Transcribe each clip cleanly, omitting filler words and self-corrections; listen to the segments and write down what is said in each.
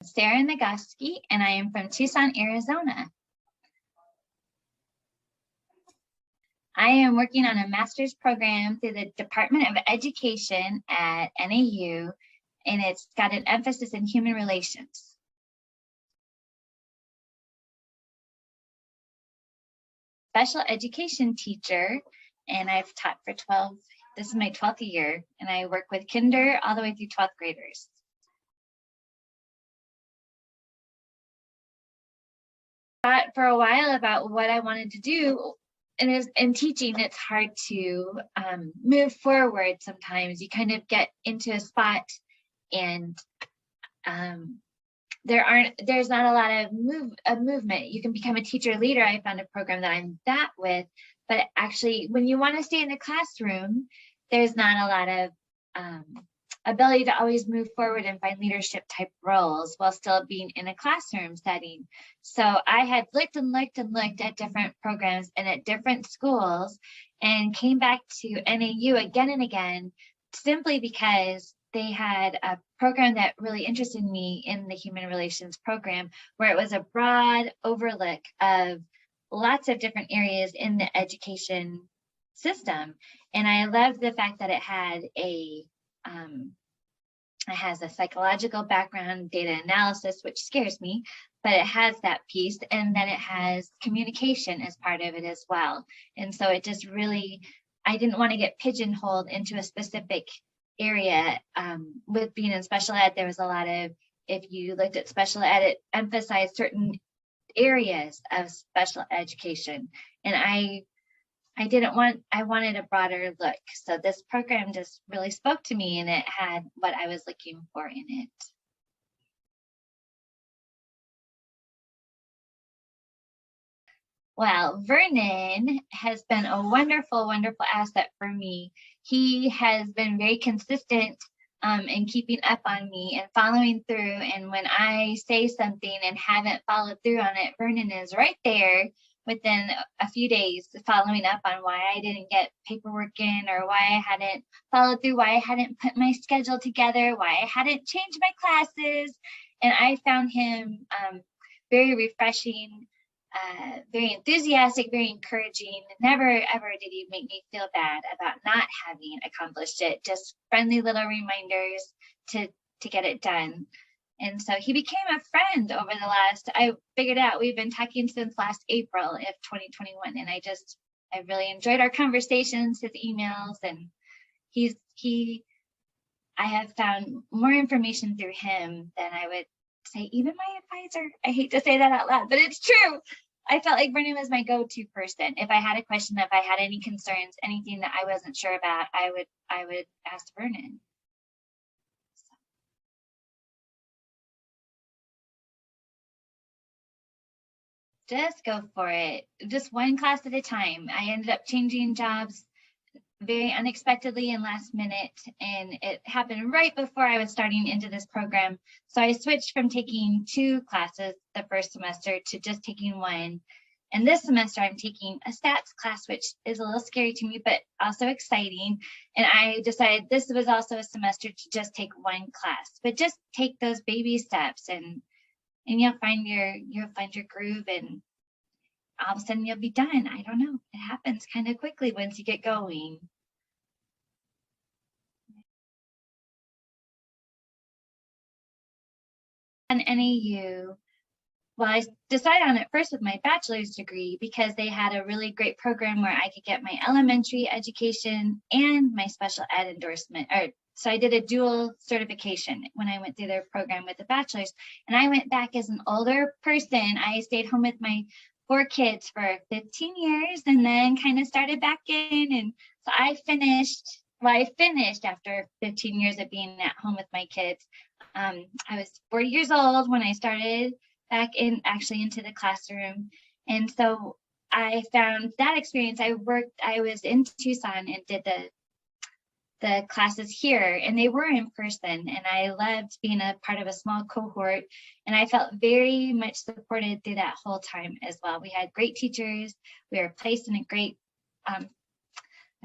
Sarah Niegocki, and I am from Tucson, Arizona. I am working on a master's program through the Department of Education at NAU, and it's got an emphasis in human relations. Special education teacher, and I've taught for this is my 12th year, and I work with kinder all the way through 12th graders. Thought for a while about what I wanted to do, and in teaching, it's hard to move forward sometimes. You kind of get into a spot and there's not a lot of movement. You can become a teacher leader. I found a program that I'm that with, but actually when you want to stay in the classroom, there's not a lot of ability to always move forward and find leadership type roles while still being in a classroom setting. So I had looked and looked and looked at different programs and at different schools, and came back to NAU again and again, simply because they had a program that really interested me in the human relations program, where it was a broad overlook of lots of different areas in the education system. And I loved the fact that it had it has a psychological background, data analysis, which scares me, but it has that piece, and then it has communication as part of it as well. And so it just really, I didn't want to get pigeonholed into a specific area. With being in special ed, there was a lot of, if you looked at special ed, it emphasized certain areas of special education. And I wanted a broader look. So this program just really spoke to me, and it had what I was looking for in it. Well, Vernon has been a wonderful, wonderful asset for me. He has been very consistent in keeping up on me and following through. And when I say something and haven't followed through on it, Vernon is right there within a few days following up on why I didn't get paperwork in, or why I hadn't followed through, why I hadn't put my schedule together, why I hadn't changed my classes. And I found him very refreshing, very enthusiastic, very encouraging. Never ever did he make me feel bad about not having accomplished it, just friendly little reminders to get it done. And so he became a friend over the last, I figured out we've been talking since last April of 2021. And I really enjoyed our conversations, his emails, and I have found more information through him than I would say even my advisor. I hate to say that out loud, but it's true. I felt like Vernon was my go-to person. If I had a question, if I had any concerns, anything that I wasn't sure about, I would ask Vernon. Just go for it. Just one class at a time. I ended up changing jobs very unexpectedly and last minute, and it happened right before I was starting into this program. So I switched from taking 2 classes the first semester to just taking 1. And this semester I'm taking a stats class, which is a little scary to me, but also exciting. And I decided this was also a semester to just take 1 class, but just take those baby steps, and you'll find your groove, and all of a sudden you'll be done. I don't know. It happens kind of quickly once you get going. On NAU, well, I decided on it first with my bachelor's degree because they had a really great program where I could get my elementary education and my special ed endorsement. So I did a dual certification when I went through their program with the bachelor's. And I went back as an older person. I stayed home with my 4 kids for 15 years and then kind of started back in. And so I finished after 15 years of being at home with my kids. I was 40 years old when I started back into the classroom. And so I found that experience. I was in Tucson and did the classes here, and they were in person, and I loved being a part of a small cohort, and I felt very much supported through that whole time as well. We had great teachers. We were placed in a great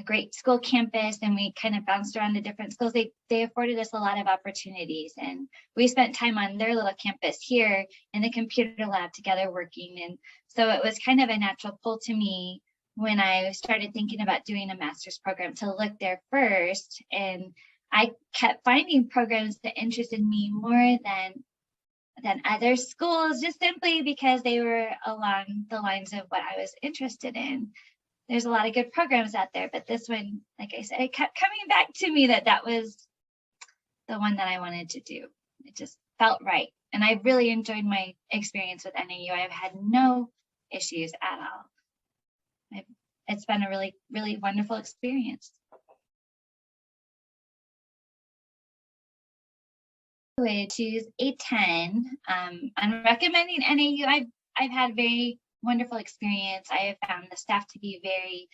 a great school campus, and we kind of bounced around to different schools. They afforded us a lot of opportunities, and we spent time on their little campus here in the computer lab together working. And so it was kind of a natural pull to me when I started thinking about doing a master's program to look there first. And I kept finding programs that interested me more than other schools, just simply because they were along the lines of what I was interested in. There's a lot of good programs out there, but this one, like I said, it kept coming back to me that was the one that I wanted to do. It just felt right. And I really enjoyed my experience with NAU. I've had no issues at all. It's been a really, really wonderful experience. I would choose a 10. I'm recommending NAU. I've had very wonderful experience. I have found the staff to be very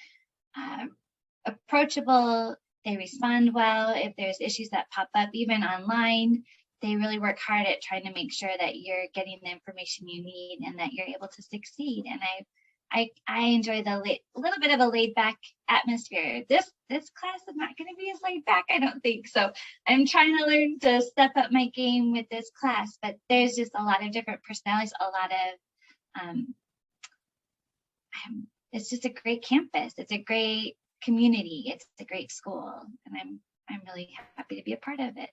approachable. They respond well if there's issues that pop up, even online. They really work hard at trying to make sure that you're getting the information you need and that you're able to succeed. And I enjoy the little bit of a laid back atmosphere. This class is not going to be as laid back, I don't think. So I'm trying to learn to step up my game with this class, but there's just a lot of different personalities, a lot of it's just a great campus. It's a great community. It's a great school, and I'm really happy to be a part of it.